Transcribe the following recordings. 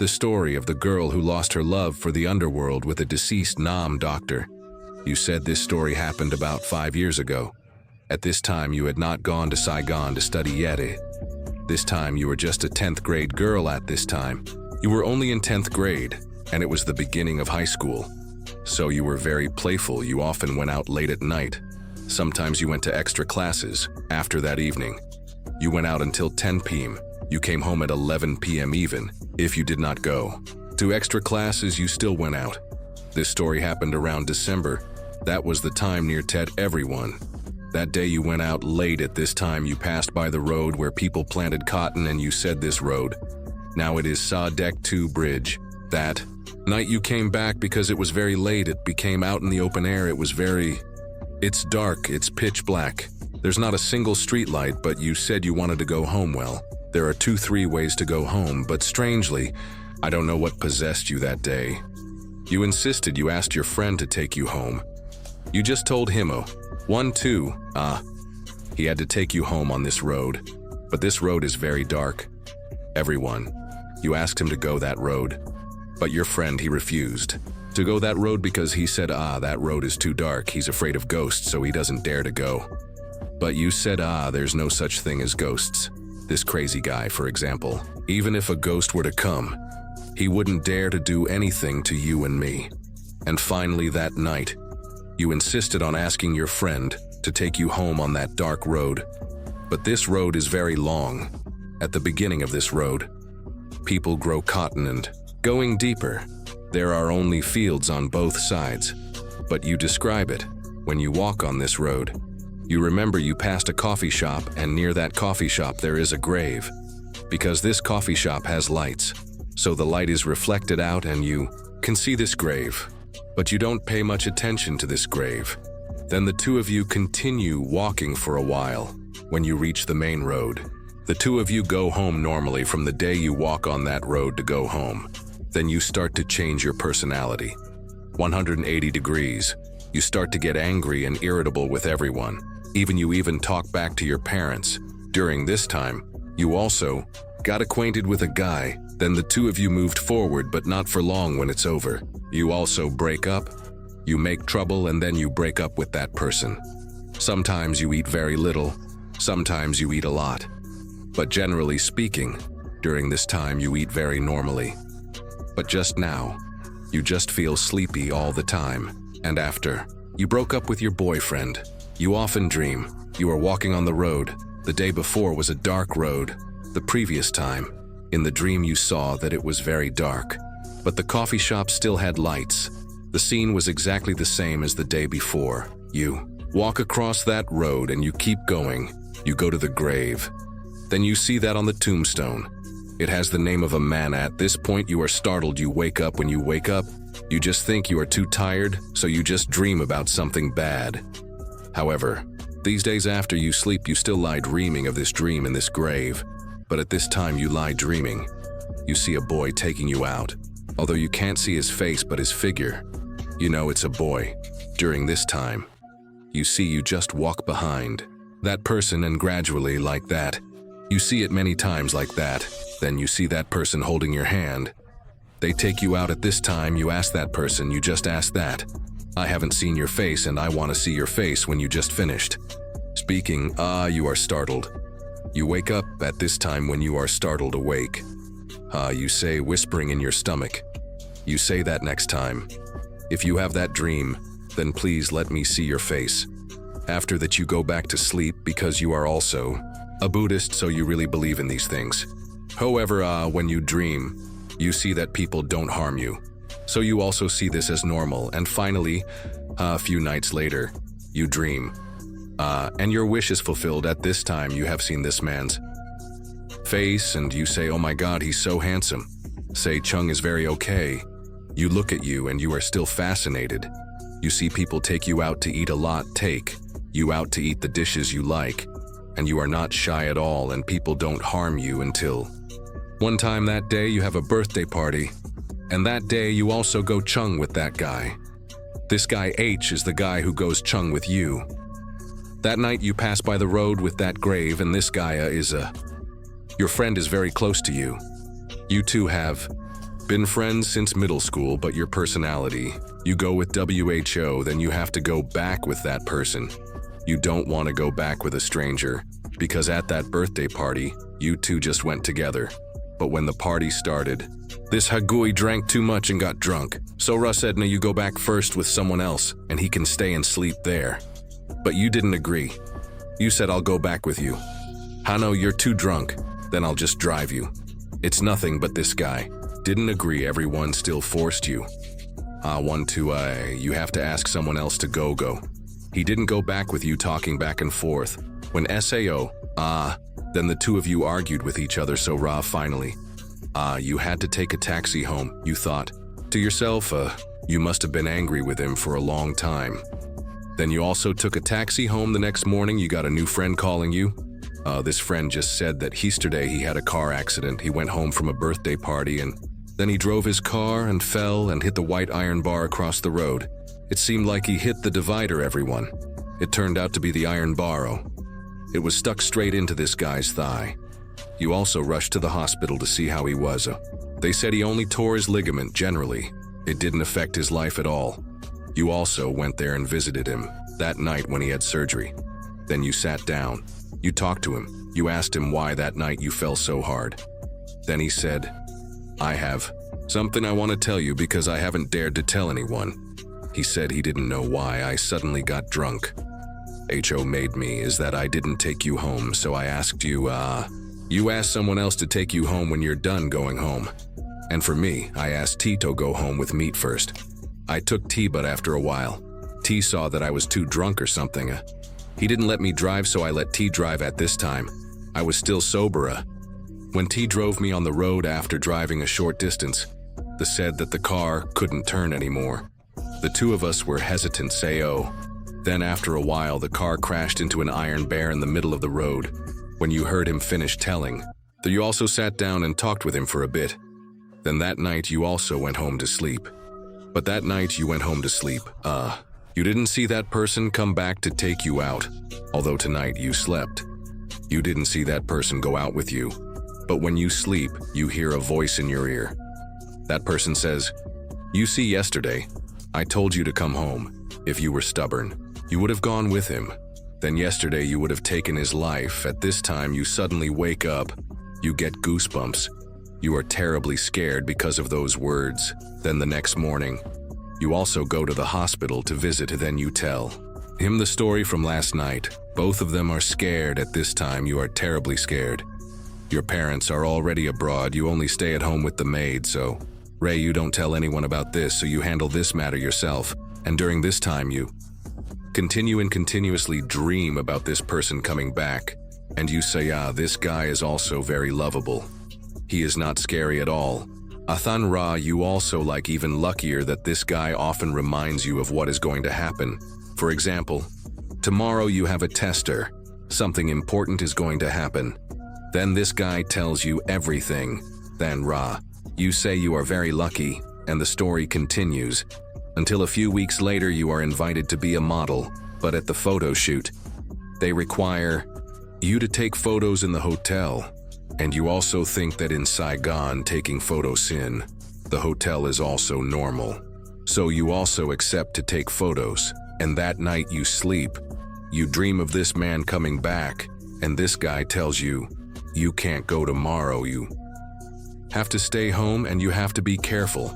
the story of the girl who lost her love for the underworld with a deceased Nam doctor. You said this story happened about 5 years ago. At this time, you had not gone to Saigon to study yet. This time, you were just a 10th grade girl at this time. You were only in 10th grade, and it was the beginning of high school. So you were very playful. You often went out late at night. Sometimes you went to extra classes after that evening. You went out until 10 p.m. You came home at 11 p.m. even. If you did not go to extra classes, you still went out. This story happened around December. That was the time near Tet everyone. That day you went out late. At this time you passed by the road where people planted cotton, and you said this road. Now it is Saw Deck 2 Bridge. That night you came back because it was very late. It became out in the open air. It's dark, it's pitch black. There's not a single street light, but you said you wanted to go home. Well, there are 2-3 ways to go home, but strangely, I don't know what possessed you that day. You insisted. You asked your friend to take you home. You just told him, 1, 2, he had to take you home on this road. But this road is very dark. Everyone, you asked him to go that road. But your friend, he refused to go that road because he said, that road is too dark. He's afraid of ghosts, so he doesn't dare to go. But you said, there's no such thing as ghosts. This crazy guy, for example, even if a ghost were to come, he wouldn't dare to do anything to you and me. And finally that night, you insisted on asking your friend to take you home on that dark road. But this road is very long. At the beginning of this road, people grow cotton, and going deeper, there are only fields on both sides. But you describe it when you walk on this road. You remember you passed a coffee shop, and near that coffee shop there is a grave. Because this coffee shop has lights, so the light is reflected out and you can see this grave. But you don't pay much attention to this grave. Then the two of you continue walking for a while. When you reach the main road, the two of you go home normally from the day you walk on that road to go home. Then you start to change your personality. 180 degrees. You start to get angry and irritable with everyone. You even talk back to your parents. During this time, you also got acquainted with a guy. Then the two of you moved forward, but not for long. When it's over, you also break up. You make trouble, and then you break up with that person. Sometimes you eat very little, sometimes you eat a lot. But generally speaking, during this time you eat very normally. But just now, you just feel sleepy all the time. And after you broke up with your boyfriend, you often dream you are walking on the road. The day before was a dark road. The previous time, in the dream you saw that it was very dark, but the coffee shop still had lights. The scene was exactly the same as the day before. You walk across that road and you keep going. You go to the grave. Then you see that on the tombstone, it has the name of a man. At this point you are startled. You wake up. When you wake up, you just think you are too tired, so you just dream about something bad. However, these days after you sleep, you still lie dreaming of this dream in this grave. But at this time you lie dreaming, you see a boy taking you out. Although you can't see his face but his figure, you know it's a boy. During this time, you see you just walk behind that person, and gradually like that, you see it many times like that. Then you see that person holding your hand. They take you out. At this time you ask that person, you just ask that, I haven't seen your face and I want to see your face. When you just finished speaking, you are startled. You wake up at this time. When you are startled awake, you say, whispering in your stomach. You say that next time. If you have that dream, then please let me see your face. After that you go back to sleep because you are also a Buddhist, so you really believe in these things. However, when you dream, you see that people don't harm you. So you also see this as normal. And finally, a few nights later, you dream. And your wish is fulfilled. At this time you have seen this man's face and you say, oh my God, he's so handsome. Say Chung is very okay. You look at you and you are still fascinated. You see people take you out to eat a lot, take you out to eat the dishes you like, and you are not shy at all, and people don't harm you until one time that day you have a birthday party, and that day you also go Chung with that guy. This guy H is the guy who goes Chung with you. That night you pass by the road with that grave, and this guy is your friend is very close to you. You two have Been friends since middle school, but your personality. You go with WHO, then you have to go back with that person. You don't want to go back with a stranger, because at that birthday party, you two just went together. But when the party started, this Hagui drank too much and got drunk. So Ra said, no, you go back first with someone else, and he can stay and sleep there. But you didn't agree. You said, I'll go back with you. Hano, you're too drunk, then I'll just drive you. It's nothing but this guy. Didn't agree, everyone still forced you. You have to ask someone else to go. He didn't go back with you talking back and forth. When SAO, then the two of you argued with each other, so Ra finally, you had to take a taxi home. You thought to yourself, you must have been angry with him for a long time. Then you also took a taxi home the next morning. You got a new friend calling you. This friend just said that yesterday he had a car accident. He went home from a birthday party and then he drove his car and fell and hit the white iron bar across the road. It seemed like he hit the divider, everyone. It turned out to be the iron bar. It was stuck straight into this guy's thigh. You also rushed to the hospital to see how he was. They said he only tore his ligament generally. It didn't affect his life at all. You also went there and visited him that night when he had surgery. Then you sat down. You talked to him. You asked him why that night you fell so hard. Then he said, I have something I want to tell you because I haven't dared to tell anyone. He said he didn't know why I suddenly got drunk. HO made me is that I didn't take you home, so I asked you, you asked someone else to take you home when you're done going home. And for me, I asked T to go home with meat first. I took T, but after a while, T saw that I was too drunk or something. He didn't let me drive, so I let T drive at this time. I was still sober. When T drove me on the road after driving a short distance, they said that the car couldn't turn anymore. The two of us were hesitant, say. Then after a while, the car crashed into an iron bar in the middle of the road. When you heard him finish telling, that you also sat down and talked with him for a bit. Then that night you also went home to sleep. But that night you went home to sleep. You didn't see that person come back to take you out, although tonight you slept. You didn't see that person go out with you. But when you sleep, you hear a voice in your ear. That person says, you see, yesterday, I told you to come home. If you were stubborn, you would have gone with him. Then yesterday you would have taken his life. At this time you suddenly wake up. You get goosebumps. You are terribly scared because of those words. Then the next morning, you also go to the hospital to visit. Then you tell him the story from last night. Both of them are scared. At this time you are terribly scared. Your parents are already abroad. You only stay at home with the maid, so Ray, you don't tell anyone about this, so you handle this matter yourself. And during this time you continue and continuously dream about this person coming back. And you say, this guy is also very lovable. He is not scary at all. Athan Ra, you also like even luckier that this guy often reminds you of what is going to happen. For example, tomorrow you have a tester. Something important is going to happen. Then this guy tells you everything. Then Ra, you say you are very lucky, and the story continues. Until a few weeks later you are invited to be a model, but at the photo shoot, they require you to take photos in the hotel. And you also think that in Saigon taking photos in the hotel is also normal. So you also accept to take photos, and that night you sleep. You dream of this man coming back, and this guy tells you, you can't go tomorrow, you have to stay home and you have to be careful.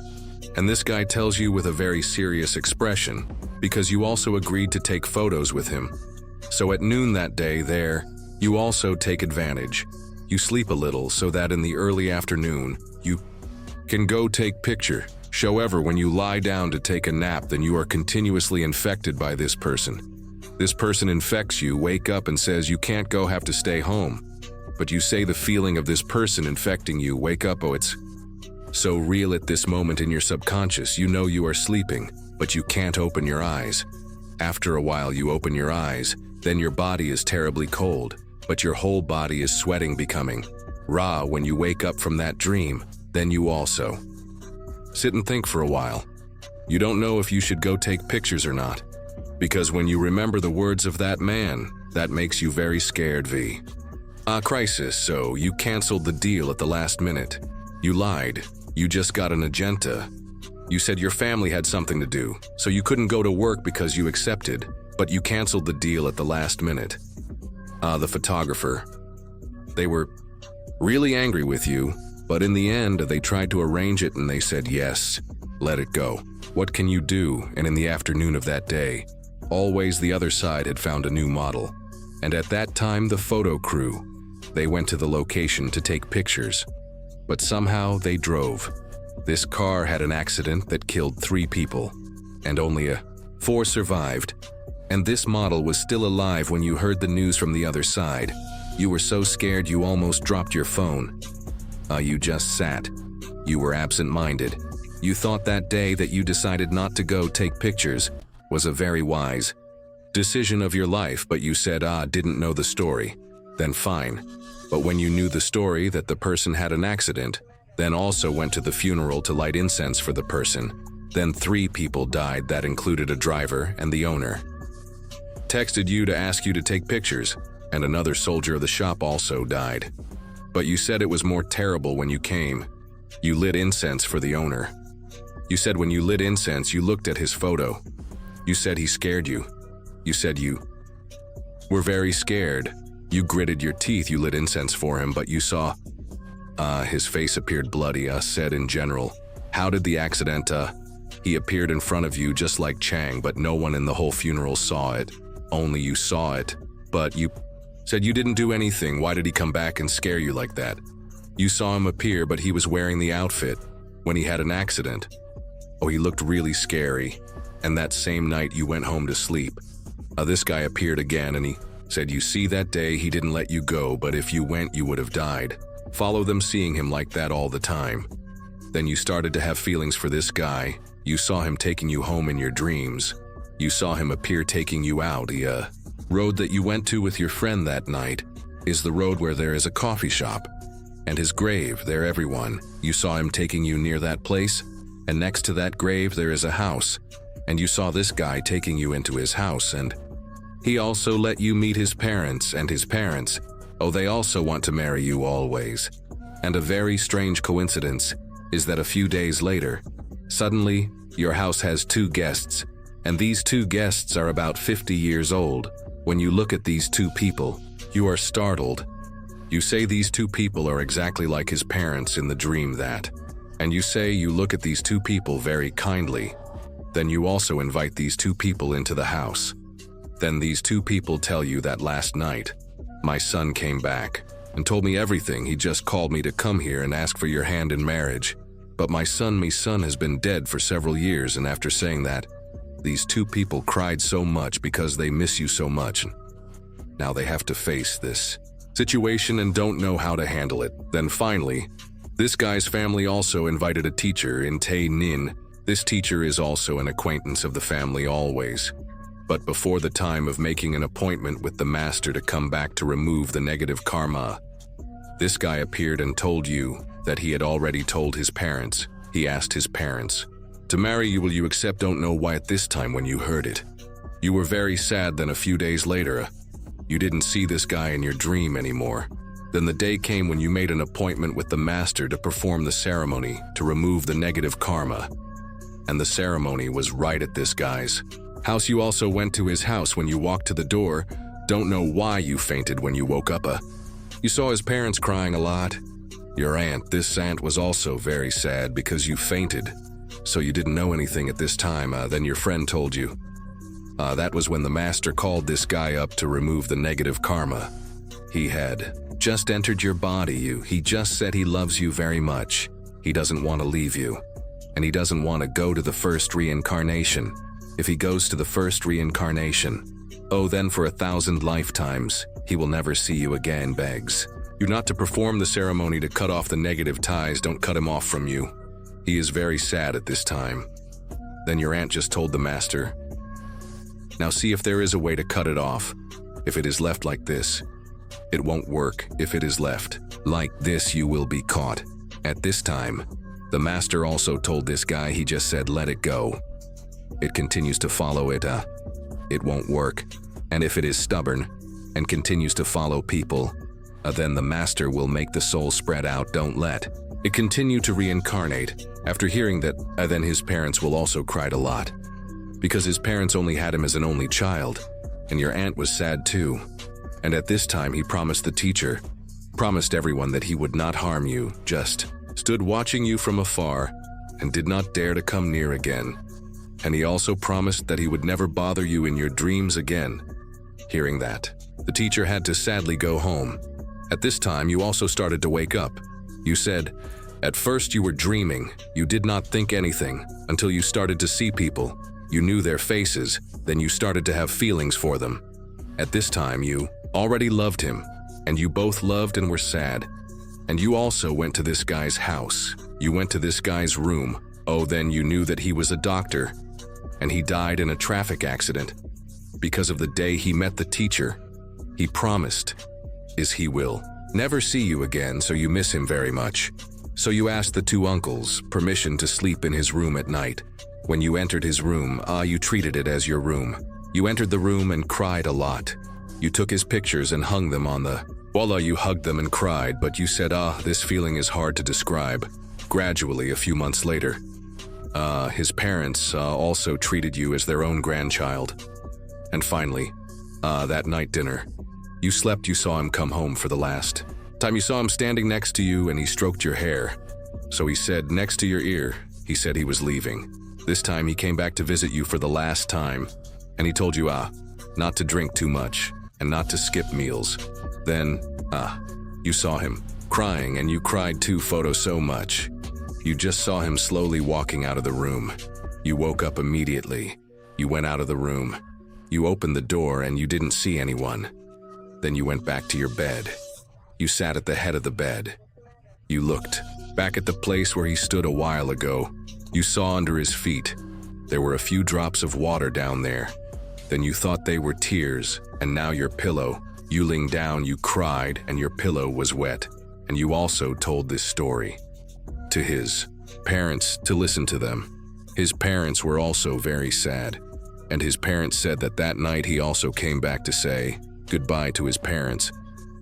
And this guy tells you with a very serious expression, because you also agreed to take photos with him. So at noon that day there, you also take advantage. You sleep a little so that in the early afternoon, you can go take picture. However, when you lie down to take a nap, then you are continuously infected by this person. This person infects you, wake up and says you can't go, have to stay home. But you say the feeling of this person infecting you, wake up, it's so real at this moment in your subconscious. You know you are sleeping, but you can't open your eyes. After a while you open your eyes, then your body is terribly cold, but your whole body is sweating, becoming Ra. When you wake up from that dream, then you also sit and think for a while. You don't know if you should go take pictures or not, because when you remember the words of that man, that makes you very scared. Crisis, so you canceled the deal at the last minute. You lied. You just got an agenda. You said your family had something to do, so you couldn't go to work because you accepted, but you canceled the deal at the last minute. The photographer. They were really angry with you, but in the end, they tried to arrange it and they said yes, let it go. What can you do? And in the afternoon of that day, always the other side had found a new model. And at that time, the photo crew, they went to the location to take pictures. But somehow they drove. This car had an accident that killed 3 people, and only 4 survived. And this model was still alive when you heard the news from the other side. You were so scared you almost dropped your phone. You just sat. You were absent-minded. You thought that day that you decided not to go take pictures was a very wise decision of your life, but you said, didn't know the story. Then fine. But when you knew the story that the person had an accident, then also went to the funeral to light incense for the person, then 3 people died. That included a driver and the owner. Texted you to ask you to take pictures, and another soldier of the shop also died. But you said it was more terrible when you came. You lit incense for the owner. You said when you lit incense, you looked at his photo. You said he scared you. You said you were very scared. You gritted your teeth, you lit incense for him, but you saw, his face appeared bloody. Said in general, how did the accident, he appeared in front of you just like Chang, but no one in the whole funeral saw it. Only you saw it. But you said you didn't do anything. Why did he come back and scare you like that? You saw him appear, but he was wearing the outfit when he had an accident. Oh, he looked really scary. And that same night you went home to sleep. This guy appeared again and he said you see that day he didn't let you go, but if you went you would have died. Follow them seeing him like that all the time. Then you started to have feelings for this guy. You saw him taking you home in your dreams. You saw him appear taking you out. The road that you went to with your friend that night is the road where there is a coffee shop. And his grave, there everyone. You saw him taking you near that place, and next to that grave there is a house. And you saw this guy taking you into his house, and he also let you meet his parents, and his parents, they also want to marry you always. And a very strange coincidence is that a few days later, suddenly, your house has 2 guests, and these 2 guests are about 50 years old. When you look at these 2 people, you are startled. You say these 2 people are exactly like his parents in the dream that, and you say you look at these 2 people very kindly. Then you also invite these 2 people into the house. Then these 2 people tell you that last night, my son came back and told me everything. He just called me to come here and ask for your hand in marriage. But my son has been dead for several years, and after saying that, these 2 people cried so much because they miss you so much. Now they have to face this situation and don't know how to handle it. Then finally, this guy's family also invited a teacher in Tay Nin. This teacher is also an acquaintance of the family always. But before the time of making an appointment with the master to come back to remove the negative karma, this guy appeared and told you that he had already told his parents. He asked his parents to marry you. Will you accept? Don't know why at this time when you heard it. You were very sad. Then a few days later, you didn't see this guy in your dream anymore. Then the day came when you made an appointment with the master to perform the ceremony to remove the negative karma. And the ceremony was right at this guy's house. You also went to his house. When you walked to the door, don't know why you fainted when you woke up. You saw his parents crying a lot. Your aunt, this aunt was also very sad because you fainted. So you didn't know anything at this time. Then your friend told you. That was when the master called this guy up to remove the negative karma. He had just entered your body. He just said he loves you very much. He doesn't want to leave you. And he doesn't want to go to the first reincarnation. If he goes to the first reincarnation, then for 1,000 lifetimes, he will never see you again. Begs you not to perform the ceremony to cut off the negative ties. Don't cut him off from you. He is very sad at this time. Then your aunt just told the master, now see if there is a way to cut it off. If it is left like this, it won't work. If it is left like this, you will be caught. At this time, the master also told this guy, he just said, let it go. It continues to follow it, it won't work. And if it is stubborn and continues to follow people, then the master will make the soul spread out. Don't let It continued to reincarnate. After hearing that, then his parents will also cried a lot. Because his parents only had him as an only child, and your aunt was sad too. And at this time he promised the teacher, promised everyone that he would not harm you, just stood watching you from afar and did not dare to come near again. And he also promised that he would never bother you in your dreams again. Hearing that, the teacher had to sadly go home. At this time, you also started to wake up. You said, at first you were dreaming, you did not think anything, until you started to see people. You knew their faces, then you started to have feelings for them. At this time, you already loved him, and you both loved and were sad. And you also went to this guy's house. You went to this guy's room. Oh, then you knew that he was a doctor, and he died in a traffic accident. Because of the day he met the teacher, he promised, he will never see you again, so you miss him very much. So you asked the two uncles permission to sleep in his room at night. When you entered his room, you treated it as your room. You entered the room and cried a lot. You took his pictures and hung them on the wall. You hugged them and cried, but you said, this feeling is hard to describe. Gradually, a few months later, his parents also treated you as their own grandchild. And finally, that night dinner, you slept, you saw him come home for the last time. You saw him standing next to you and he stroked your hair. So he said, next to your ear, he said he was leaving. This time he came back to visit you for the last time. And he told you, not to drink too much and not to skip meals. Then, you saw him crying and you cried too, photo so much. You just saw him slowly walking out of the room. You woke up immediately. You went out of the room. You opened the door and you didn't see anyone. Then you went back to your bed. You sat at the head of the bed. You looked back at the place where he stood a while ago. You saw under his feet, there were a few drops of water down there. Then you thought they were tears, and now your pillow. You laying down, you cried, and your pillow was wet. And you also told this story to his parents to listen to them. His parents were also very sad. And his parents said that that night he also came back to say goodbye to his parents.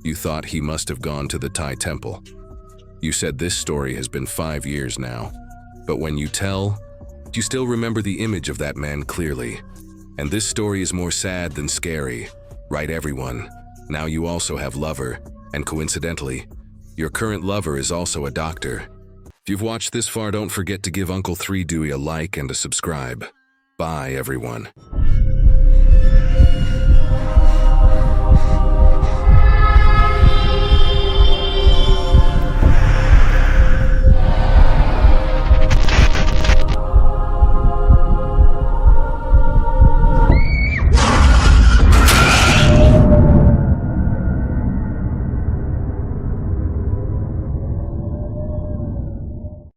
You thought he must have gone to the Thai temple. You said this story has been 5 years now. But when you tell, you still remember the image of that man clearly. And this story is more sad than scary, right everyone? Now you also have lover, and coincidentally, your current lover is also a doctor. If you've watched this far, don't forget to give Uncle 3 Dewey a like and a subscribe. Bye, everyone.